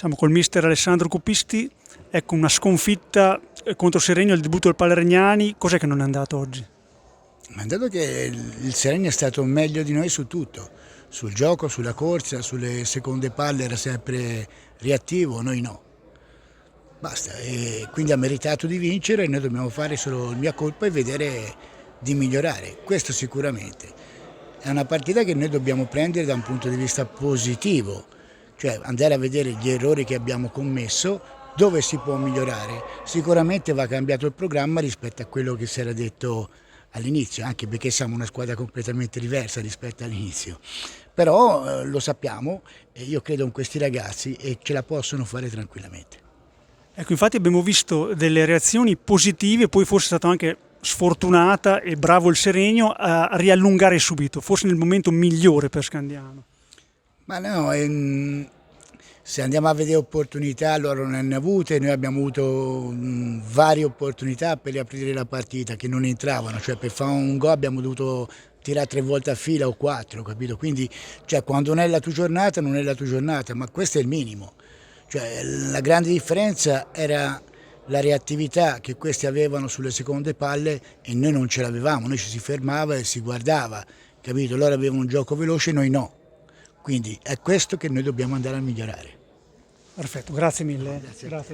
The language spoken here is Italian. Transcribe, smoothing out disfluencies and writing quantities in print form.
Siamo col mister Alessandro Cupisti, ecco una sconfitta contro Seregno, il debutto del Palergnani, cos'è che non è andato oggi? Ma dato che il Seregno è stato meglio di noi su tutto, sul gioco, sulla corsa, sulle seconde palle era sempre reattivo, noi no. Basta, e quindi ha meritato di vincere e noi dobbiamo fare solo il mia colpa e vedere di migliorare, questo sicuramente. È una partita che noi dobbiamo prendere da un punto di vista positivo, cioè andare a vedere gli errori che abbiamo commesso, dove si può migliorare. Sicuramente va cambiato il programma rispetto a quello che si era detto all'inizio, anche perché siamo una squadra completamente diversa rispetto all'inizio. Però lo sappiamo e io credo in questi ragazzi e ce la possono fare tranquillamente. Ecco, infatti abbiamo visto delle reazioni positive, poi forse è stato anche sfortunata e bravo il Seregno a riallungare subito, forse nel momento migliore per Scandiano. Ma no, se andiamo a vedere opportunità loro non ne hanno avute, noi abbiamo avuto varie opportunità per riaprire la partita che non entravano, cioè per fare un gol abbiamo dovuto tirare 3 volte a fila o 4, capito? Quindi cioè, quando non è la tua giornata non è la tua giornata, ma questo è il minimo. Cioè, la grande differenza era la reattività che questi avevano sulle seconde palle e noi non ce l'avevamo, noi ci si fermava e si guardava, capito? Loro avevano un gioco veloce e noi no. Quindi è questo che noi dobbiamo andare a migliorare. Perfetto, grazie mille. Grazie. Grazie.